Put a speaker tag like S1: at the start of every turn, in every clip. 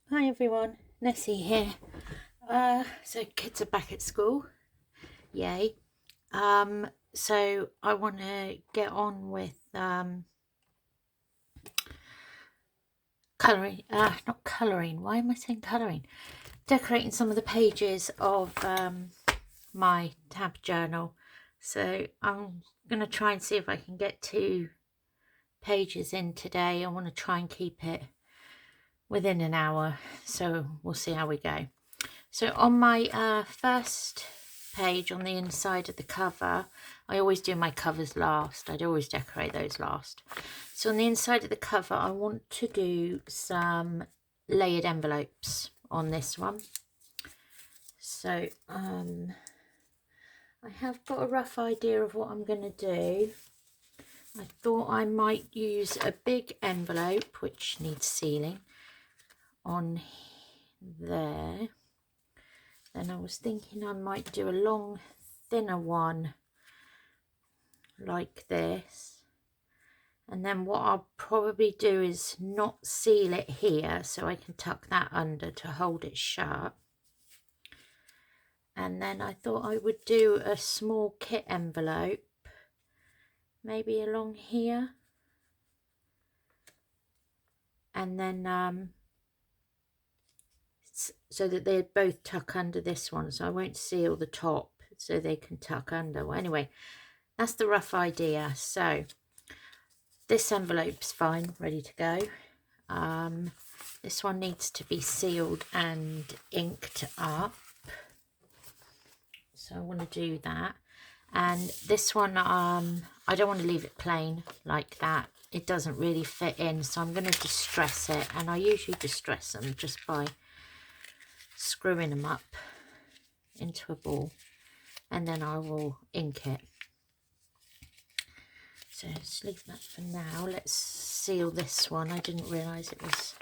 S1: Hi everyone, Nessie here. So kids are back at school, yay. So I want to get on with colouring. Not colouring. Why am I saying colouring? Decorating some of the pages of my tab journal. So I'm gonna try and see if I can get 2 pages in today. I want to try and keep it within an hour. So we'll see how we go. So on my first page on the inside of the cover, I always do my covers last. I'd always decorate those last. So on the inside of the cover, I want to do some layered envelopes on this one. So I have got a rough idea of what I'm going to do. I thought I might use a big envelope, which needs sealing, on there. Then I was thinking I might do a long, thinner one like this. And then what I'll probably do is not seal it here, so I can tuck that under to hold it shut. And then I thought I would do a small kit envelope, maybe along here. And then so that they both tuck under this one, so I won't seal the top, so they can tuck under. Well, anyway, that's the rough idea. So this envelope's fine, ready to go. This one needs to be sealed and inked up, so I want to do that. And this one, I don't want to leave it plain like that. It doesn't really fit in, so I'm going to distress it, and I usually distress them just by screwing them up into a ball, and then I will ink it. So let's leave that for now. Let's seal this one. I didn't realise it was,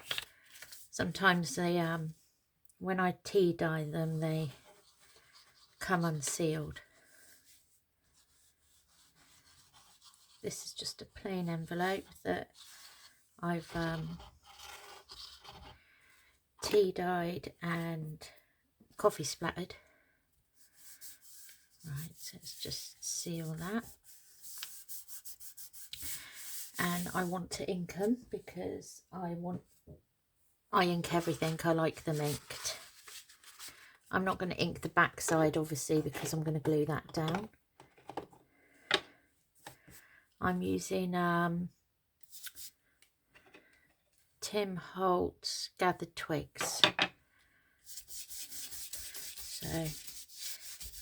S1: sometimes they when I tea dye them, they come unsealed. This is just a plain envelope that I've tea dyed and coffee splattered. Right, so let's just seal that. And I want to ink them because I ink everything. I like them inked. I'm not going to ink the back side, obviously, because I'm going to glue that down. I'm using Tim Holtz Gathered Twigs. So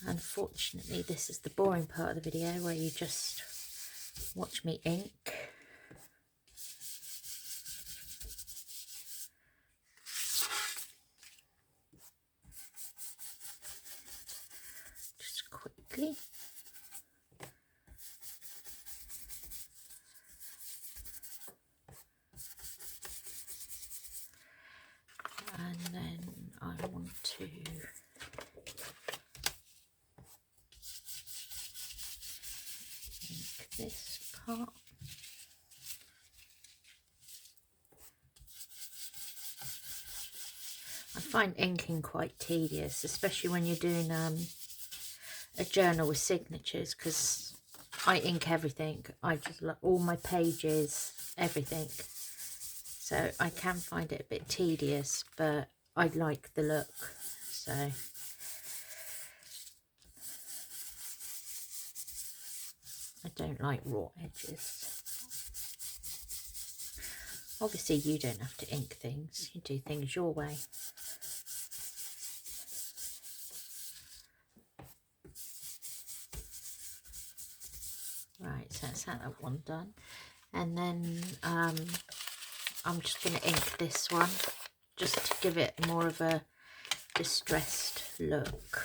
S1: unfortunately this is the boring part of the video where you just watch me ink. Just quickly. And then I want to ink this part. I find inking quite tedious, especially when you're doing a journal with signatures, because I ink everything. I just like all my pages, everything. So I can find it a bit tedious, but I like the look. So I don't like raw edges. Obviously you don't have to ink things, you do things your way. Right, so that's that one done. And then I'm just going to ink this one, just to give it more of a distressed look.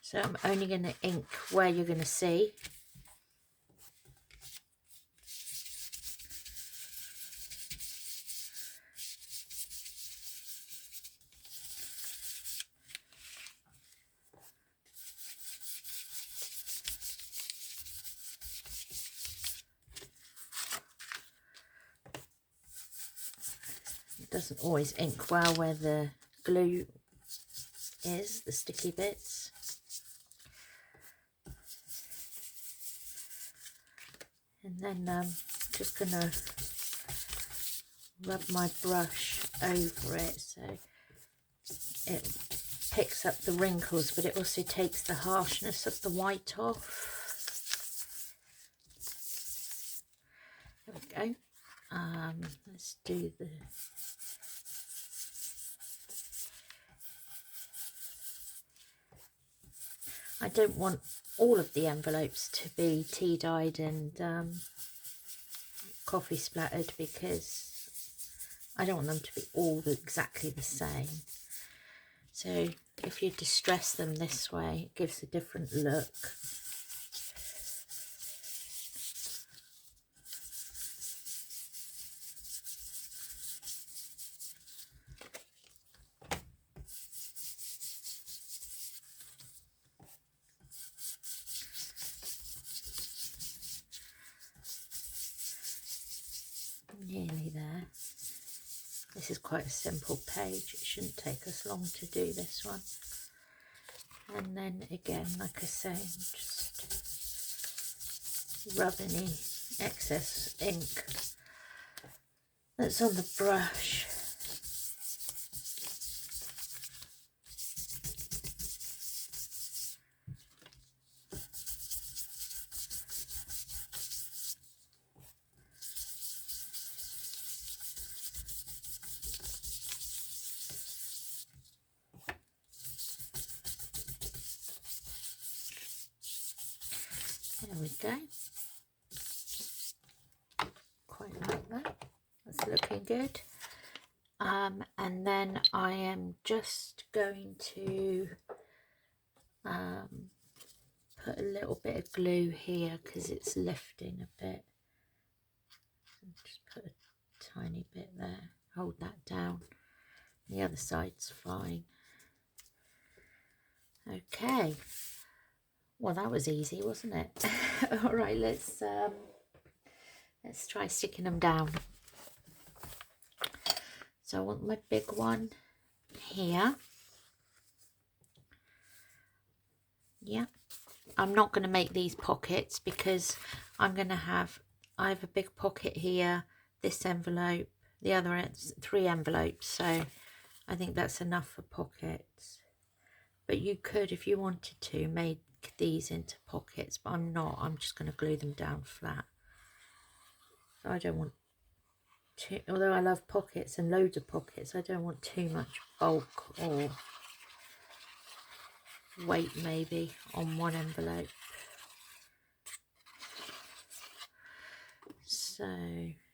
S1: So I'm only going to ink where you're going to see. It doesn't always ink well where the glue is, the sticky bits. And then just gonna rub my brush over it so it picks up the wrinkles, but it also takes the harshness of the white off. There we go. Let's do the I don't want all of the envelopes to be tea dyed and coffee splattered, because I don't want them to be all exactly the same. So if you distress them this way, it gives a different look. Nearly there. This is quite a simple page. It shouldn't take us long to do this one. And then again, like I say, just rub any excess ink that's on the brush. There we go. Quite like that. That's looking good. And then I am just going to put a little bit of glue here because it's lifting a bit. Just put a tiny bit there. Hold that down. The other side's fine. Okay. Well, that was easy, wasn't it? All right, let's try sticking them down. So I want my big one here. Yeah. I'm not going to make these pockets because I'm going to have, I have a big pocket here, this envelope, the other 3 envelopes. So I think that's enough for pockets. But you could, if you wanted to, make these into pockets, but I'm not. I'm just going to glue them down flat. So I don't want to, although I love pockets and loads of pockets, I don't want too much bulk or weight maybe on one envelope. So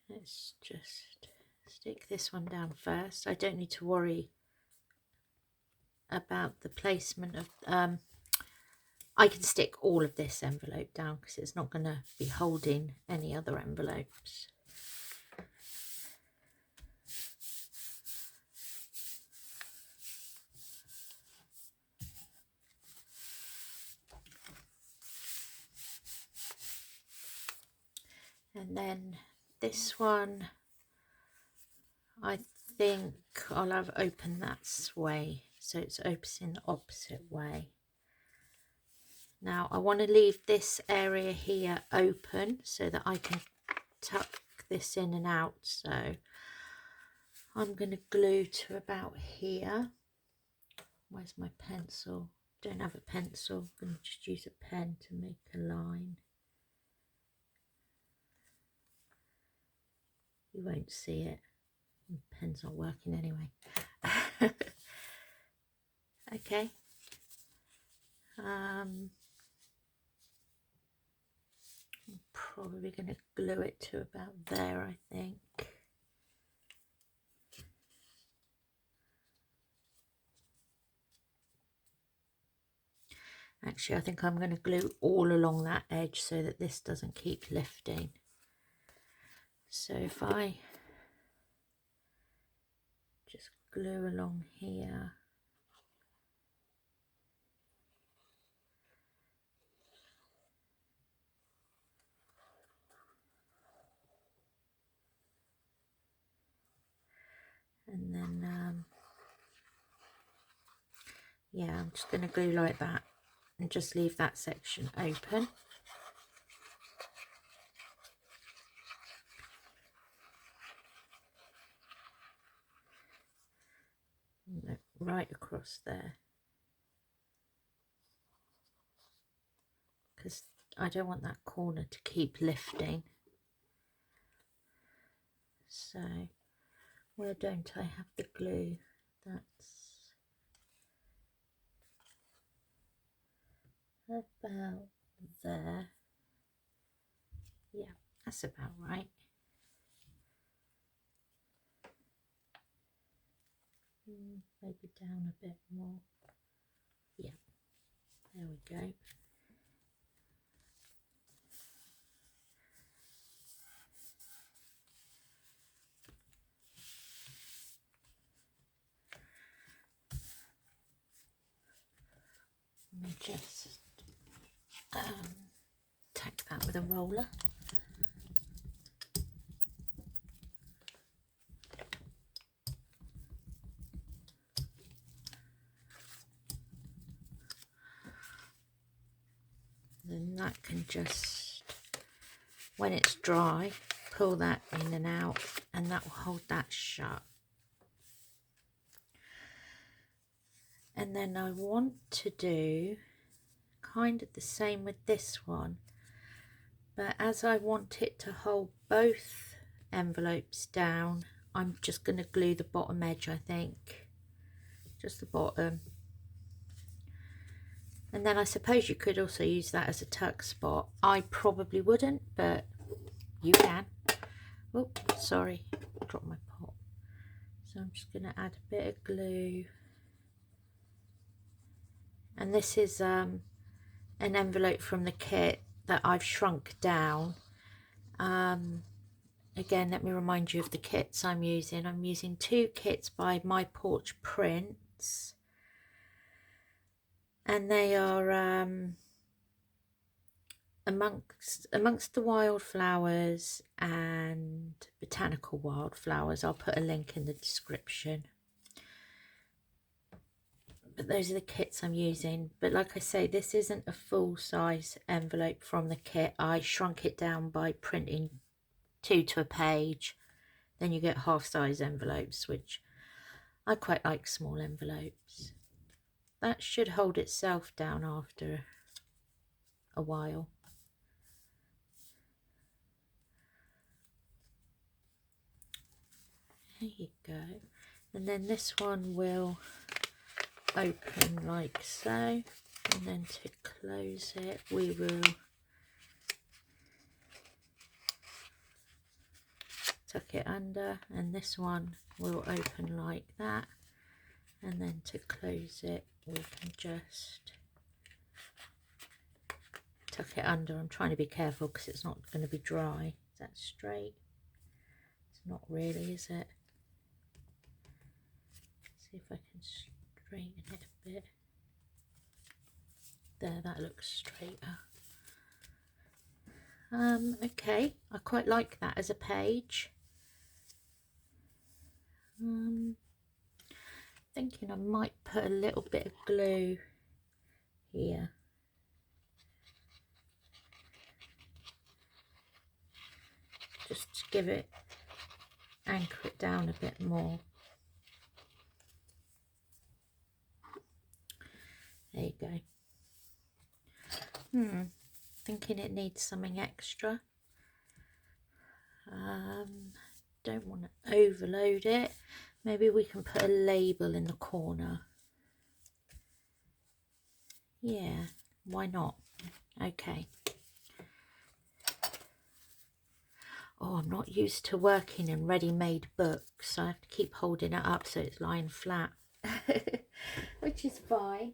S1: let's just stick this one down first. I don't need to worry about the placement of I can stick all of this envelope down because it's not going to be holding any other envelopes. And then this one, I think I'll have open that way, so it's open the opposite way. Now I want to leave this area here open so that I can tuck this in and out. So I'm going to glue to about here. Where's my pencil? Don't have a pencil. I'm going to just use a pen to make a line. You won't see it. The pen's not working anyway. Okay. I'm probably going to glue it to about there, I think. Actually, I think I'm going to glue all along that edge so that this doesn't keep lifting. So if I just glue along here. And then yeah, I'm just going to glue like that and just leave that section open. Right across there, because I don't want that corner to keep lifting. So where don't I have the glue? That's about there. Yeah, that's about right. Maybe down a bit more. Yeah, there we go. Let me just tack that with a roller. Then that can just, when it's dry, pull that in and out, and that will hold that shut. And then I want to do kind of the same with this one, but as I want it to hold both envelopes down, I'm just going to glue the bottom edge, I think, just the bottom. And then I suppose you could also use that as a tuck spot. I probably wouldn't, but you can. Oh, sorry, dropped my pot. So I'm just going to add a bit of glue. And this is an envelope from the kit that I've shrunk down. Again, let me remind you of the kits I'm using. I'm using 2 kits by My Porch Prints. And they are amongst the wildflowers and botanical wildflowers. I'll put a link in the description. But those are the kits I'm using. But like I say, this isn't a full size envelope from the kit. I shrunk it down by printing 2 to a page. Then you get half size envelopes, which I quite like, small envelopes. That should hold itself down after a while. There you go. And then this one will open like so. And then to close it, we will tuck it under. And this one will open like that. And then to close it, we can just tuck it under. I'm trying to be careful because it's not going to be dry. Is that straight? It's not really, is it? See if I can straighten it a bit. There, that looks straighter. Okay, I quite like that as a page. Thinking I might put a little bit of glue here. Just to give it, anchor it down a bit more. There you go. Thinking it needs something extra. Don't want to overload it. Maybe we can put a label in the corner. Yeah, why not? Okay. Oh, I'm not used to working in ready-made books, so I have to keep holding it up so it's lying flat, which is fine.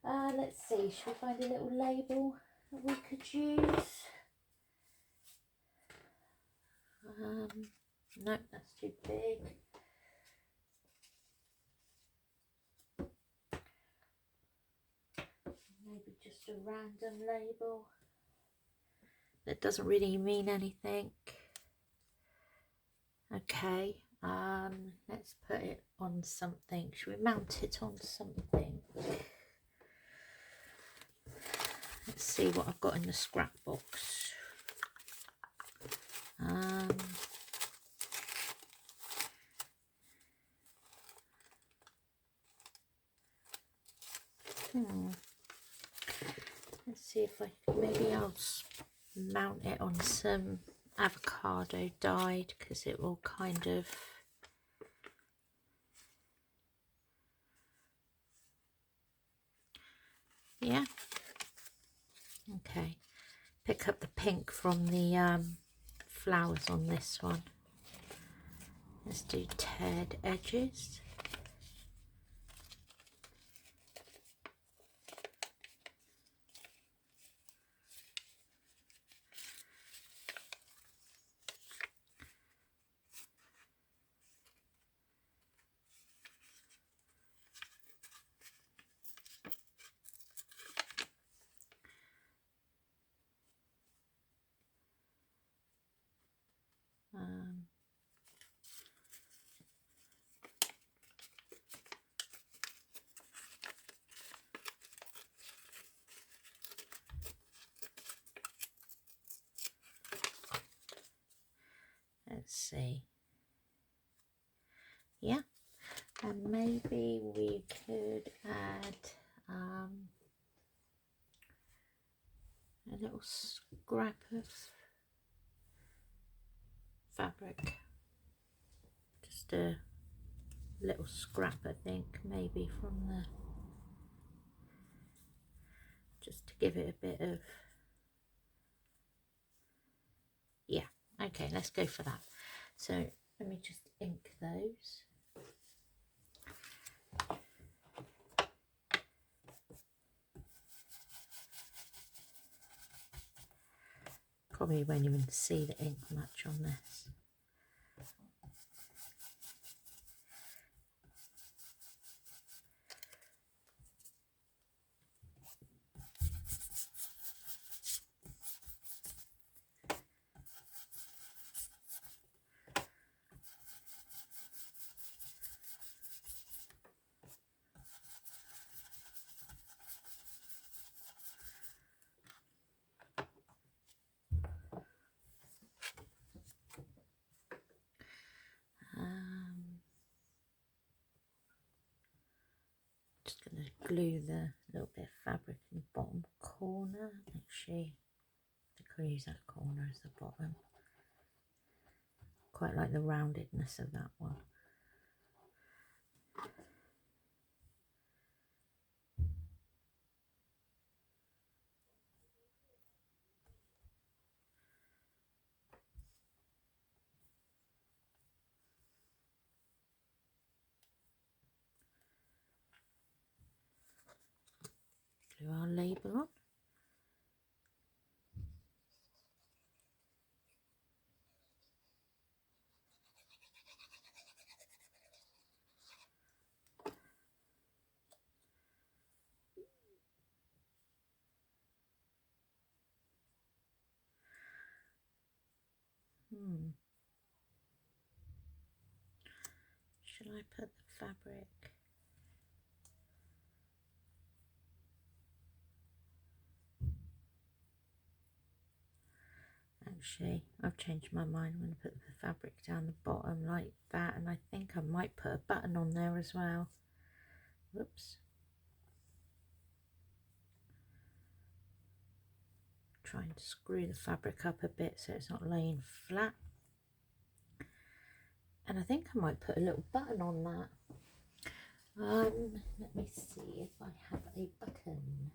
S1: Let's see, should we find a little label that we could use? No, that's too big. Maybe just a random label that doesn't really mean anything. Okay, Let's put it on something. Should we mount it on something? Let's see what I've got in the scrap box. Let's see if I can, maybe I'll mount it on some avocado dyed, because it will kind of, yeah, okay. Pick up the pink from the flowers on this one. Let's do teared edges. Let's see. Yeah, and maybe we could add a little scrap of fabric. Just a little scrap, I think, maybe from the, just to give it a bit of, yeah, okay, let's go for that. So let me just ink those. Probably won't even see the ink much on this. Just going to glue the little bit of fabric in the bottom corner. Actually, I could use that corner as the bottom. Quite like the roundedness of that one. Glue our label on. Should I put the fabric? Actually, I've changed my mind. I'm going to put the fabric down the bottom like that, and I think I might put a button on there as well. Whoops. Trying to screw the fabric up a bit so it's not laying flat. And I think I might put a little button on that. Let me see if I have a button.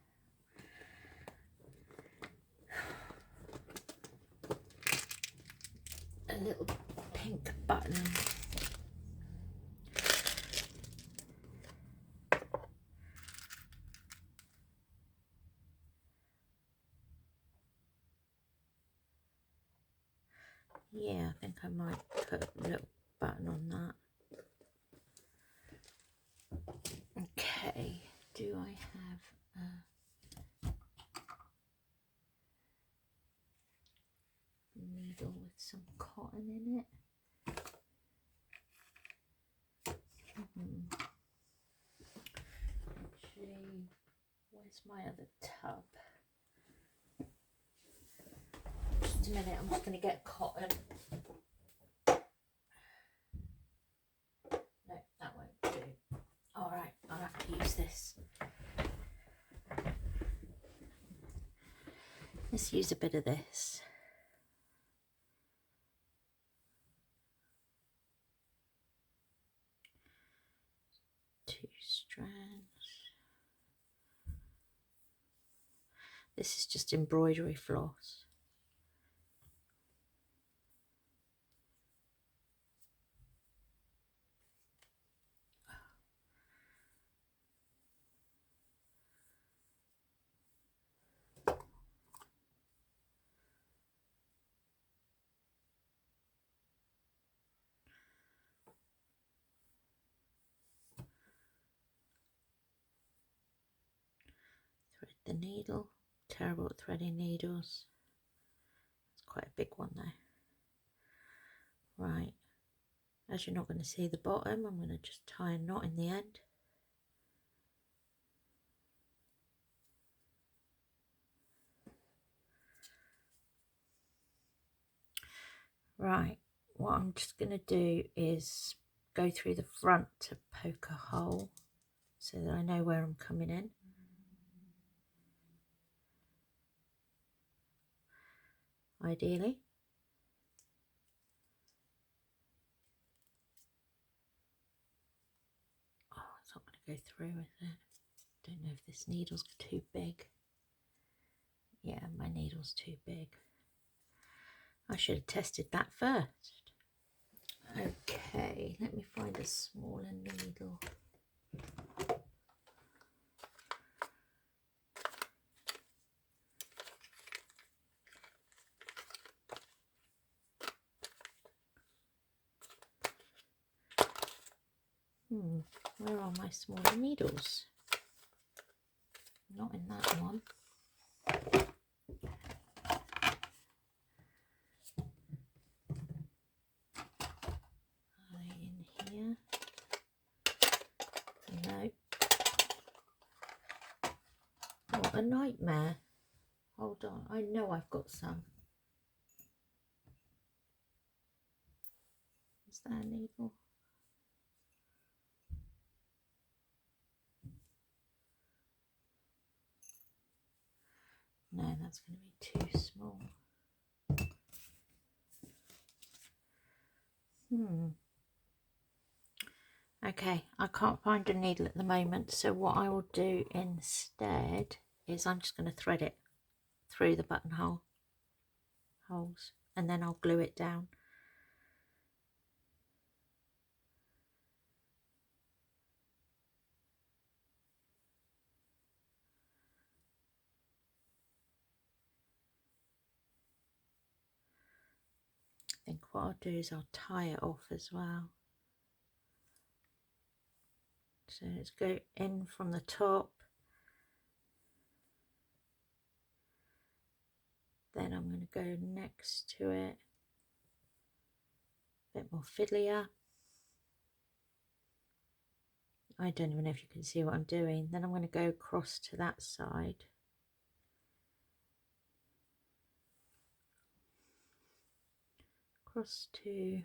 S1: A little pink button. Yeah, I think I might put a little button on that. Okay, do I have a needle with some cotton in it? actually, where's my other tub? Just a minute, I'm just going to get cotton. No, that won't do. Alright, I'll have to use this. Let's use a bit of this. Two strands. This is just embroidery floss. Thread the needle. Terrible at threading needles. It's quite a big one though. Right, as you're not going to see the bottom, I'm going to just tie a knot in the end. Right, what I'm just going to do is go through the front to poke a hole so that I know where I'm coming in. Ideally. Oh, it's not going to go through, is it? Don't know if this needle's too big. Yeah, my needle's too big. I should have tested that first. Okay, let me find a smaller needle. Where are my smaller needles? Not in that one. Are they in here? No. What a nightmare. Hold on, I know I've got some. Is that a needle? No, that's going to be too small. Okay, I can't find a needle at the moment, so what I will do instead is I'm just going to thread it through the buttonhole holes and then I'll glue it down. I think what I'll do is I'll tie it off as well. So let's go in from the top. Then I'm going to go next to it. A bit more fiddlier. I don't even know if you can see what I'm doing. Then I'm going to go across to that side. Across to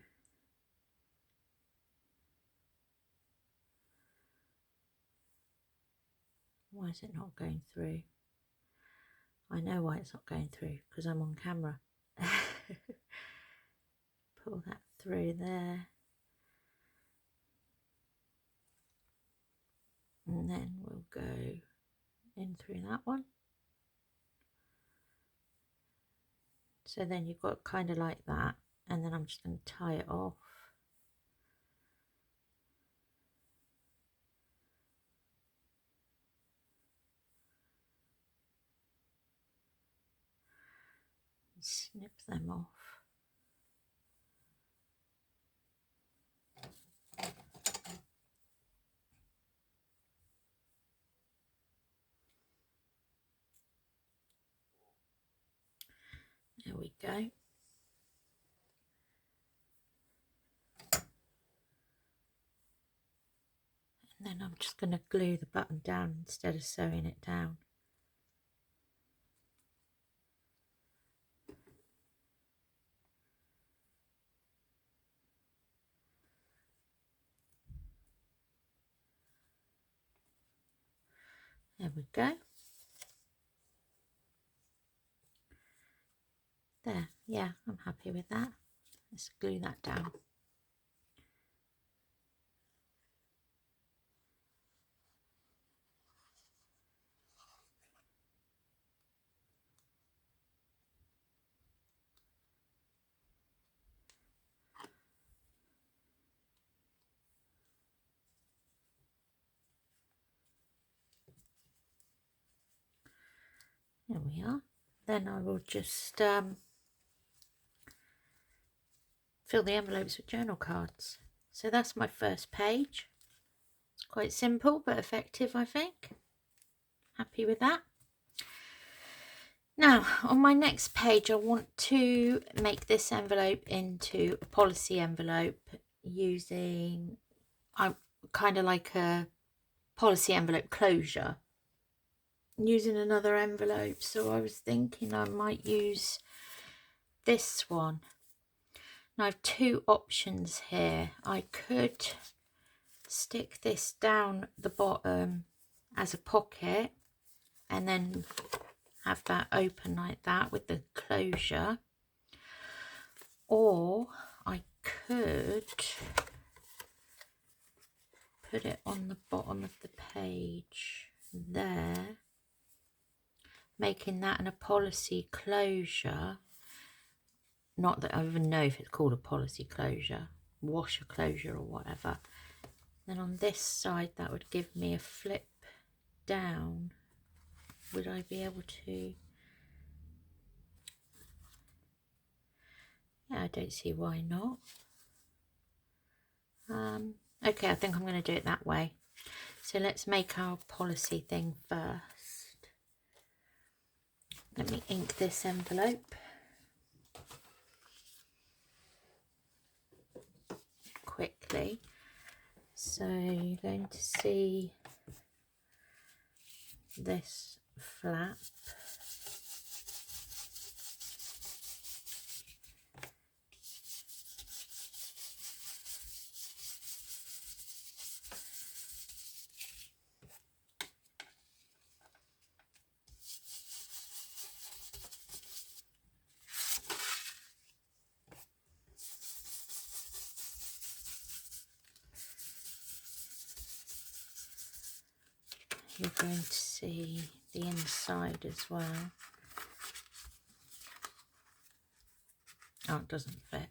S1: why is it not going through? I know why it's not going through, because I'm on camera. Pull that through there. And then we'll go in through that one. So then you've got kind of like that, and then I'm just going to tie it off. Snip them off. There we go. And then then I'm just going to glue the button down instead of sewing it down. There we go. There, yeah, I'm happy with that. Let's glue that down. There we are. Then I will just fill the envelopes with journal cards. So that's my first page. It's quite simple but effective, I think. Happy with that. Now on my next page I want to make this envelope into a policy envelope using kind of like a policy envelope closure using another envelope. So I was thinking I might use this one. Now I have two options here. I could stick this down the bottom as a pocket and then have that open like that with the closure, or I could put it on the bottom of the page there, making that a policy closure. Not that I even know if it's called a policy closure, washer closure or whatever. Then on this side that would give me a flip down. Would I be able to? Yeah, I don't see why not. Okay, I think I'm going to do it that way. So let's make our policy thing first. Let me ink this envelope quickly. So you're going to see this flap. You're going to see the inside as well. Oh, it doesn't fit.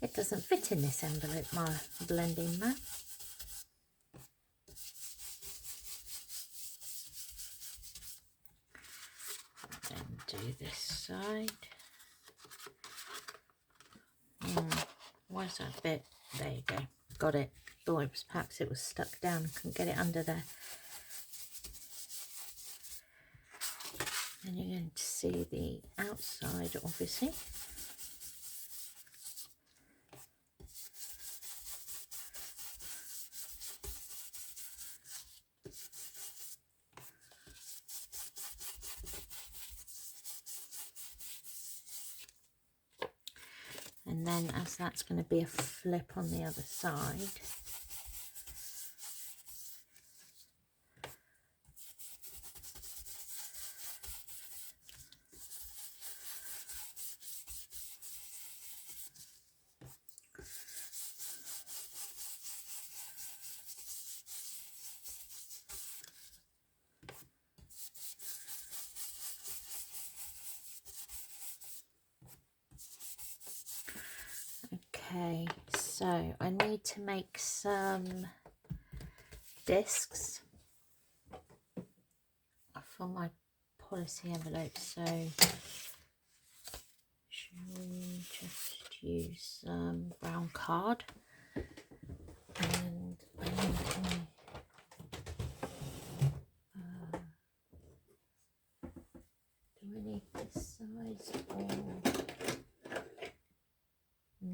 S1: It doesn't fit in this envelope, my blending mat. Then do this side. Why is that bit? There you go. Got it. Thought it was, perhaps it was stuck down. Couldn't get it under there. And you're going to see the outside, obviously. And then as that's going to be a flip on the other side, okay, so I need to make some discs for my policy envelope. So should we just use some brown card, and I need to do I need this size or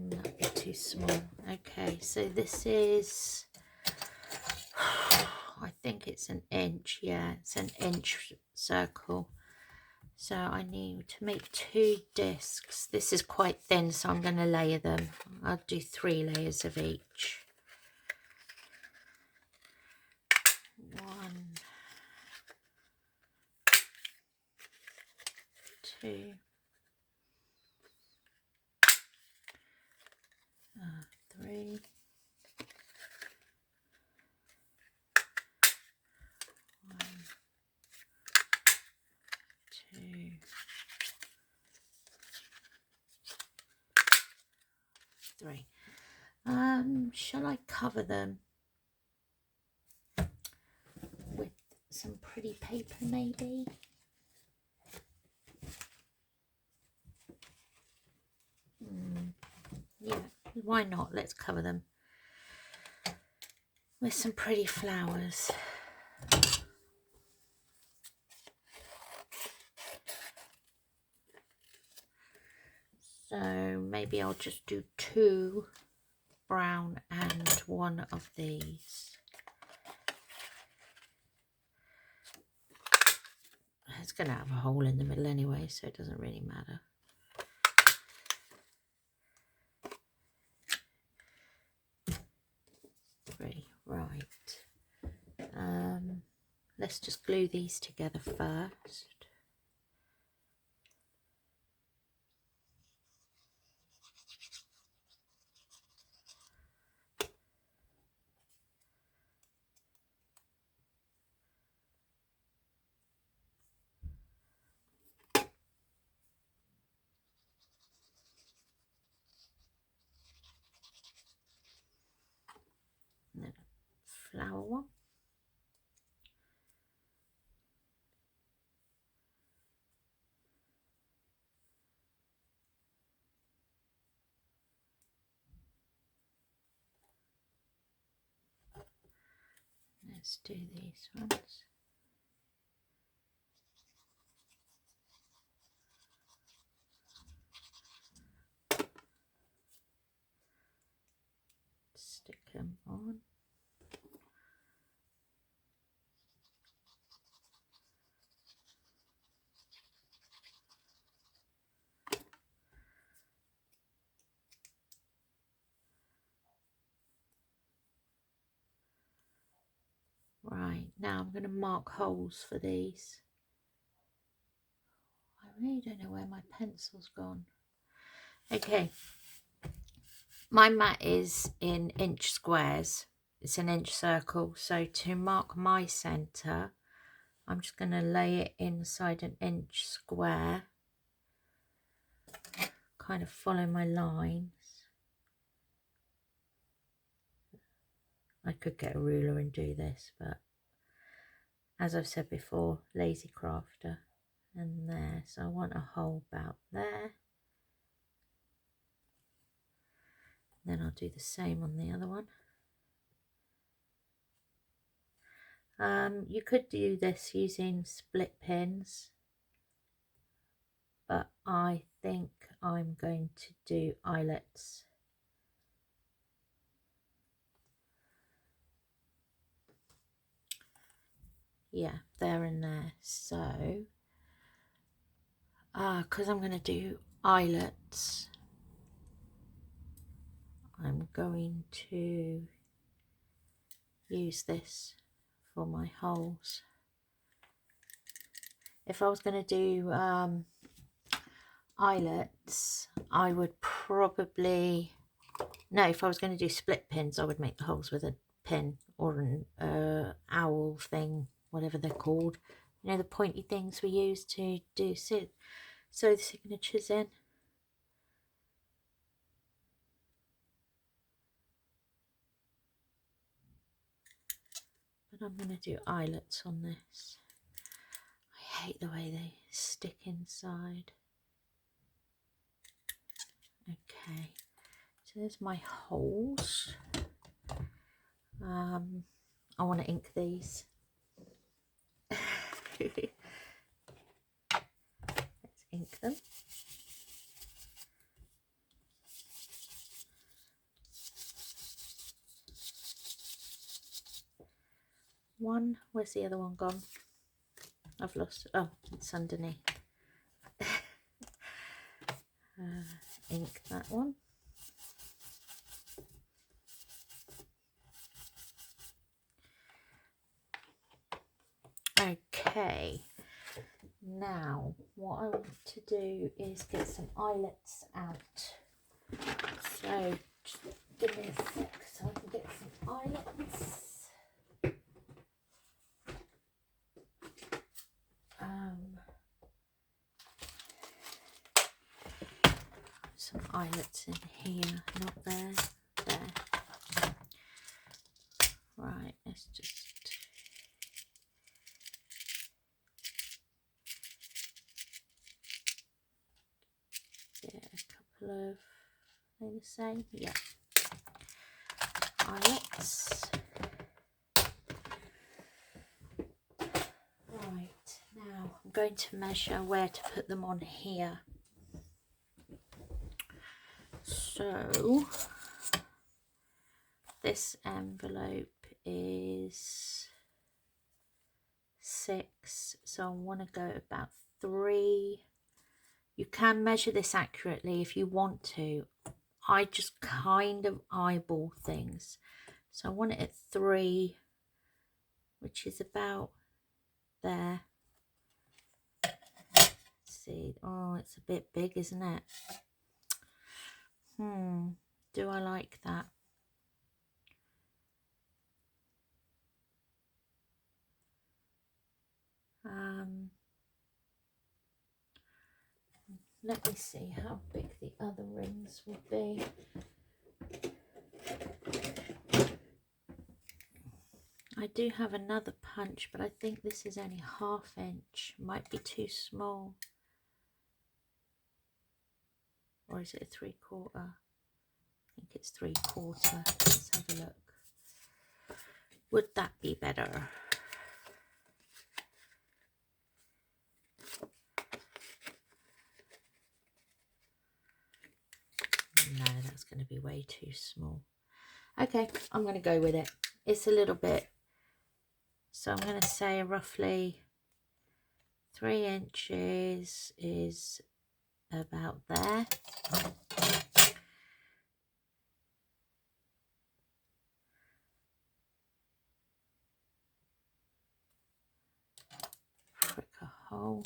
S1: that'd be too small? Okay, so this is I think it's an inch. Yeah, it's an inch circle. So I need to make 2 discs. This is quite thin, so I'm going to layer them. I'll do 3 layers of each. 1, 2, 3, 1, 2, 3. Shall I cover them with some pretty paper maybe? Yeah, why not? Let's cover them with some pretty flowers. So maybe I'll just do 2 brown and 1 of these. It's going to have a hole in the middle anyway, so it doesn't really matter. Right. Let's just glue these together first. And then a flower one. Let's do these ones. Stick them on. Right, now I'm going to mark holes for these. I really don't know where my pencil's gone. Okay, my mat is in inch squares. It's an inch circle. So to mark my centre, I'm just going to lay it inside an inch square. Kind of follow my lines. I could get a ruler and do this, but as I've said before, lazy crafter. And there, so I want a hole about there. Then I'll do the same on the other one. You could do this using split pins, but I think I'm going to do eyelets. Yeah, there and there. So, because I'm going to do eyelets, I'm going to use this for my holes. If I was going to do eyelets, I would probably, no, if I was going to do split pins, I would make the holes with a pin or an owl thing, whatever they're called. You know, the pointy things we use to do sew the signatures in. But I'm going to do eyelets on this. I hate the way they stick inside. Okay, so there's my holes. I want to ink these. Let's ink them. one. Where's the other one gone? I've lost, oh, it's underneath. Ink that one. Okay, now what I want to do is get some eyelets out. So just give me a sec so I can get some eyelets. Some eyelets in here, not there, there. Right, let's just get a couple of, are they the same? Yeah. Eyelets. Right, now I'm going to measure where to put them on here. So this envelope is 6, so I want to go about 3. You can measure this accurately if you want to. I just kind of eyeball things, so I want it at 3, which is about there. Let's see, oh, it's a bit big, isn't it? Do I like that? Let me see how big the other rings would be. I do have another punch, but I think this is only 1/2 inch. Might be too small. Or is it a 3/4? I think it's 3/4. Let's have a look. Would that be better? No, that's going to be way too small. Okay, I'm going to go with it. It's a little bit, so I'm going to say roughly 3 inches is about there. Prick a hole.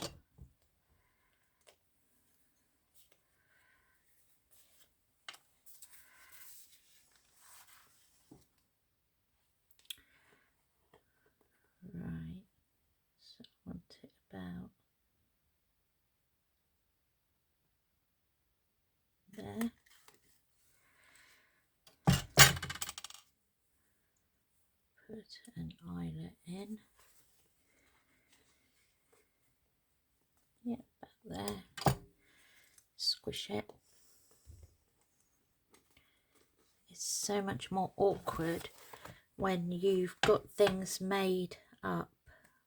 S1: Right, so I want it about there. Put an eyelet in. Yeah, about there. Squish it. It's so much more awkward when you've got things made up.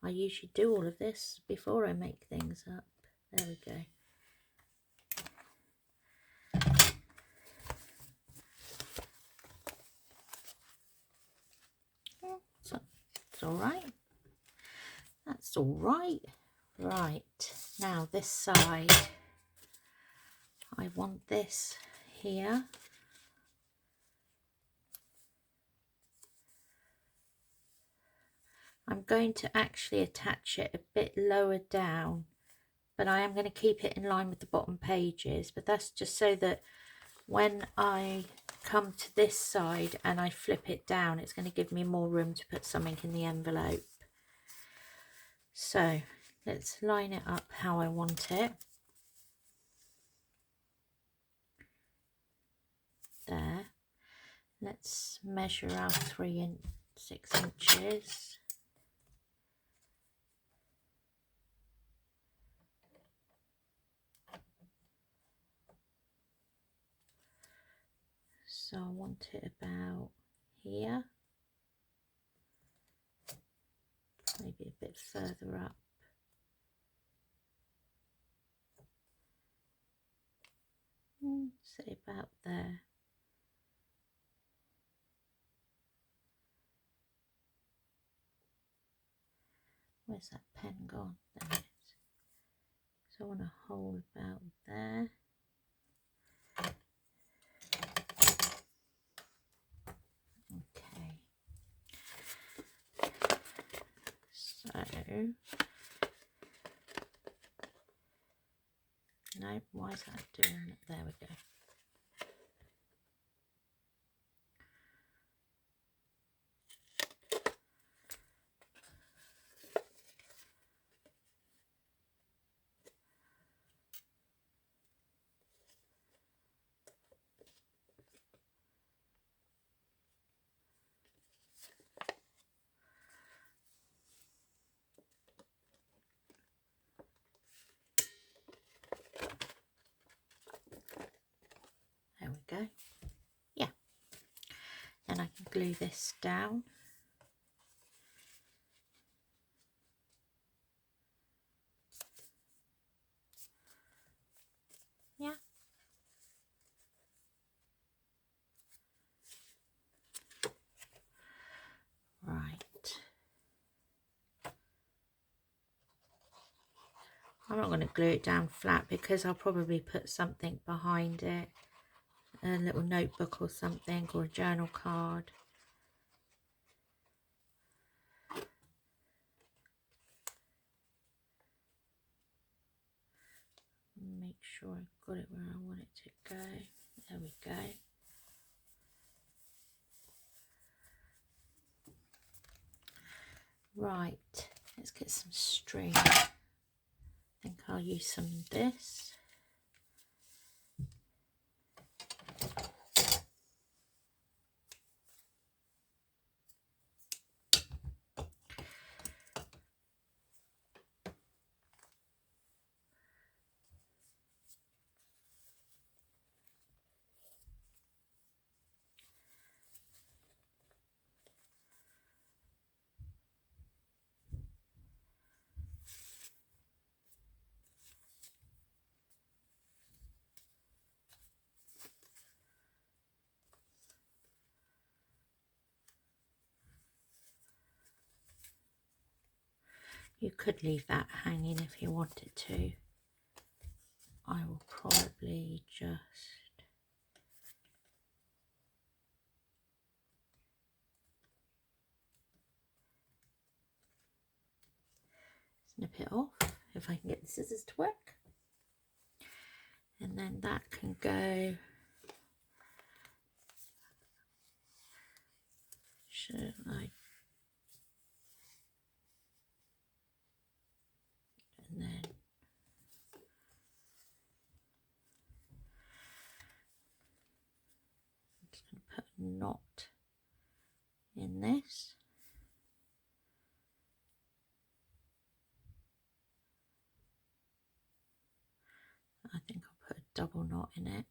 S1: I usually do all of this before I make things up. There we go. So it's all right. That's all right. Right, now this side, I want this here. I'm going to actually attach it a bit lower down, but I am going to keep it in line with the bottom pages, but that's just so that when I come to this side and I flip it down, it's going to give me more room to put something in the envelope. So let's line it up how I want it. There. Let's measure out 3 and 6 inches. So I want it about here, maybe a bit further up. Say about there. Where's that pen gone? There it is. So I want to hold about there. Okay. So, no, why is that doing it? There we go. There we go. Yeah. Then I can glue this down. Yeah. Right. I'm not going to glue it down flat because I'll probably put something behind it. A little notebook or something, or a journal card. Make sure I've got it where I want it to go. There we go. Right, let's get some string. I think I'll use some of this. You could leave that hanging if you wanted to. I will probably just snip it off if I can get the scissors to work. And then that can go, should I? And then I'm just going to put a knot in this. I think I'll put a double knot in it.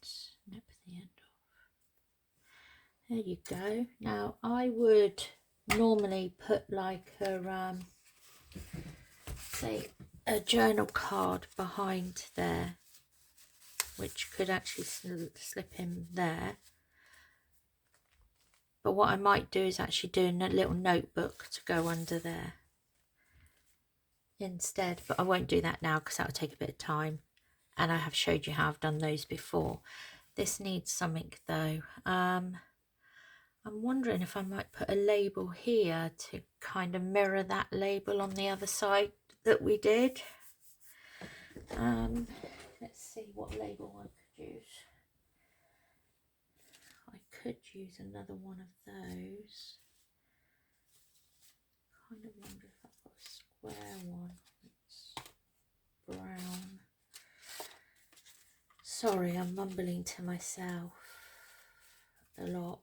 S1: Snip the end off. There you go. Now I would normally put like a say a journal card behind there, which could actually slip in there. But what I might do is actually do a little notebook to go under there instead. But I won't do that now because that will take a bit of time. And I have showed you how I've done those before. This needs something though. I'm wondering if I might put a label here to kind of mirror that label on the other side that we did. Let's see what label I could use. I could use another one of those. Kind of wonder if I've got a square one. It's brown. Sorry, I'm mumbling to myself a lot.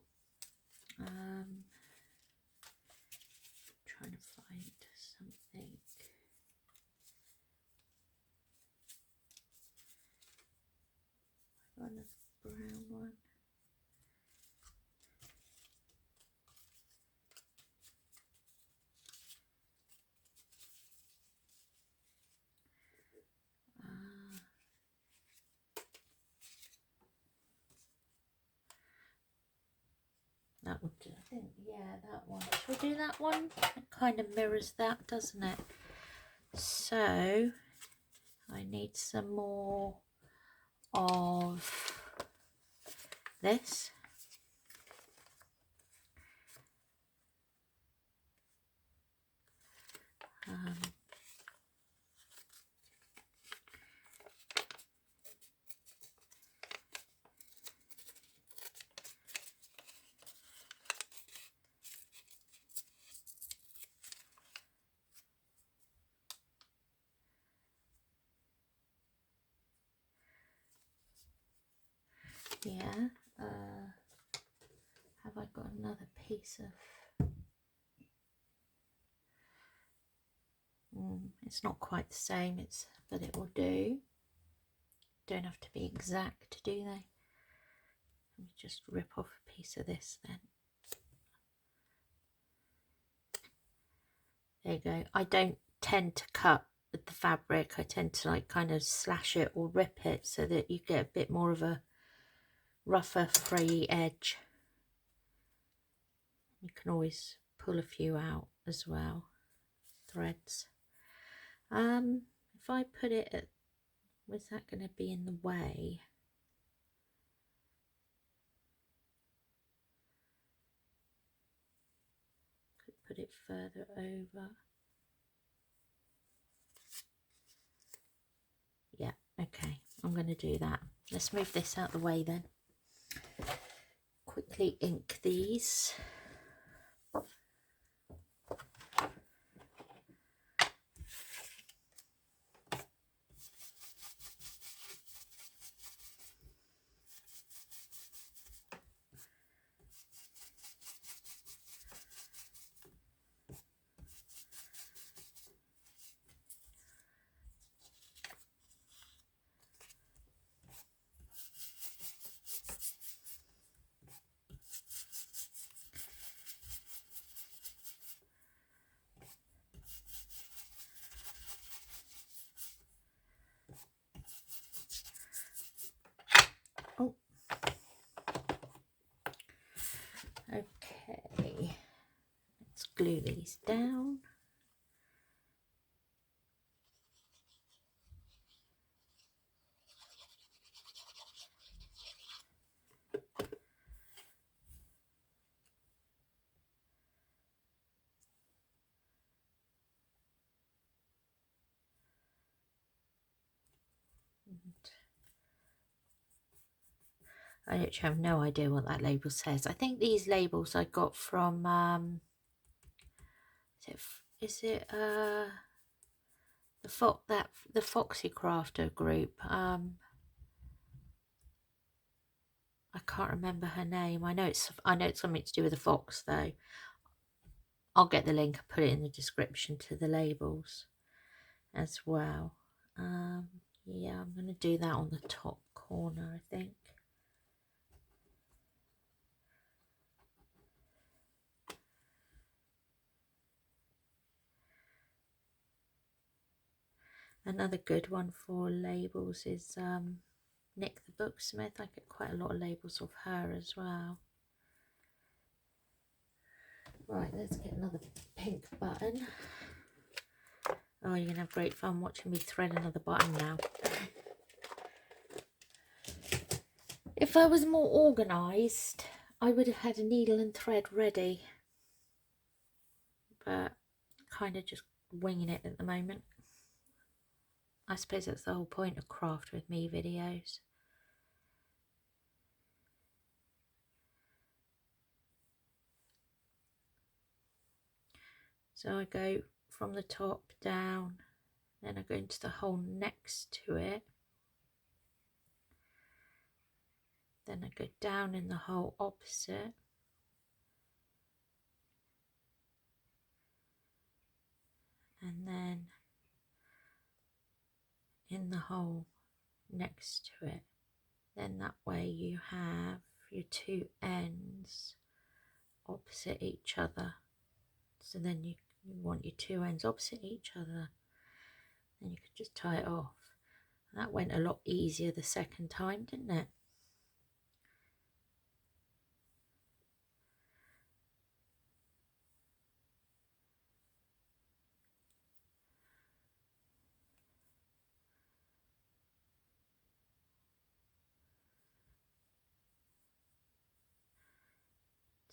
S1: Trying to find something. I've got another brown one. I think, yeah, that one. Should we do that one? It kind of mirrors that, doesn't it? So I need some more of this. Yeah. Have I got another piece of... it's not quite the same, but it will do. Don't have to be exact, do they? Let me just rip off a piece of this then. There you go. I don't tend to cut the fabric. I tend to like kind of slash it or rip it so that you get a bit more of a rougher, frayy edge. You can always pull a few out as well, threads. If I put it at, was that going to be in the way? Could put it further over. Yeah, okay, I'm going to do that. Let's move this out the way then. Quickly ink these. Oh, okay, let's glue these down. I actually have no idea what that label says. I think these labels I got from is it the Foxy Crafter group. I can't remember her name. I know it's something to do with a fox though. I'll get the link and put it in the description to the labels as well. Yeah, I'm going to do that on the top corner, I think. Another good one for labels is Nick the Booksmith. I get quite a lot of labels of her as well. Right, let's get another pink button. Oh, you're going to have great fun watching me thread another button now. If I was more organised, I would have had a needle and thread ready. But kind of just winging it at the moment. I suppose that's the whole point of Craft With Me videos. So I go from the top down, then I go into the hole next to it. Then I go down in the hole opposite. And then in the hole next to it. Then that way you have your two ends opposite each other. So then you want your two ends opposite each other. Then you could just tie it off. And that went a lot easier the second time, didn't it?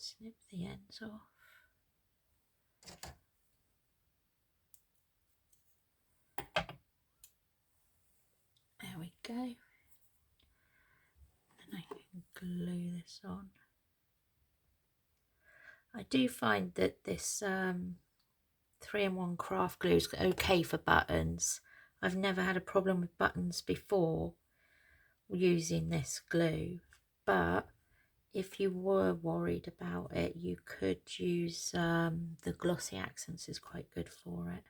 S1: snip the ends off. There we go. And I can glue this on. I do find that this 3-in-1 craft glue is okay for buttons. I've never had a problem with buttons before using this glue, but if you were worried about it, you could use the Glossy Accents is quite good for it.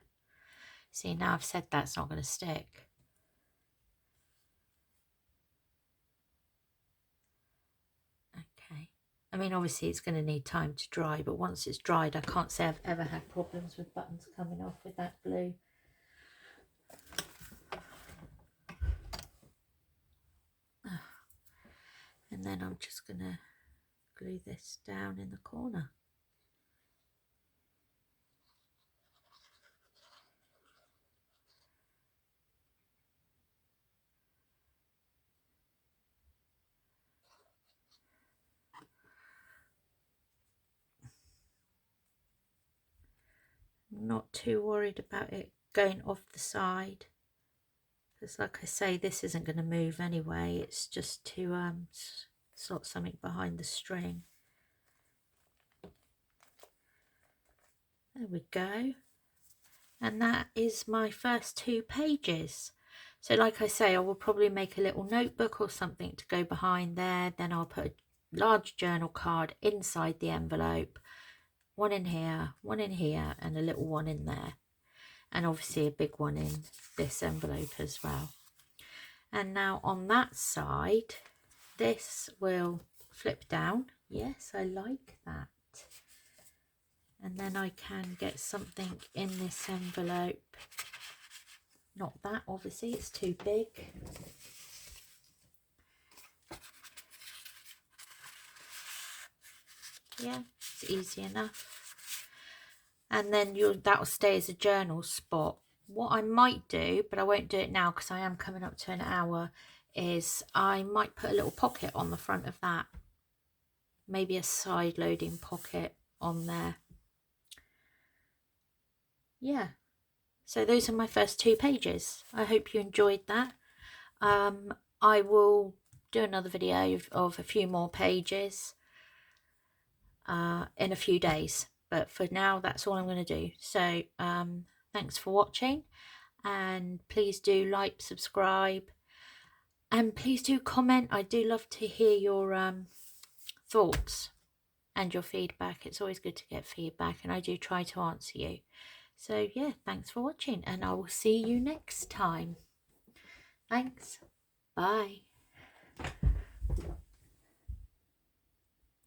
S1: See, now I've said that's not going to stick. Okay. I mean, obviously it's going to need time to dry, but once it's dried, I can't say I've ever had problems with buttons coming off with that glue. And then I'm just going to glue this down in the corner. I'm not too worried about it going off the side, because like I say, this isn't going to move anyway. It's just to slot something behind the string. There we go. And that is my first 2 pages. So like I say, I will probably make a little notebook or something to go behind there. Then I'll put a large journal card inside the envelope. One in here, and a little one in there. And obviously a big one in this envelope as well. And now on that side, this will flip down. Yes, I like that. And then I can get something in this envelope. Not that, obviously, it's too big. Yeah, it's easy enough. And then that'll stay as a journal spot. What I might do, but I won't do it now because I am coming up to an hour, is I might put a little pocket on the front of that. Maybe a side loading pocket on there. Yeah. So those are my first 2 pages. I hope you enjoyed that. I will do another video of a few more pages in a few days. But for now, that's all I'm going to do. So thanks for watching. And please do like, subscribe. And please do comment. I do love to hear your thoughts and your feedback. It's always good to get feedback. And I do try to answer you. So yeah, thanks for watching, and I will see you next time. Thanks. Bye.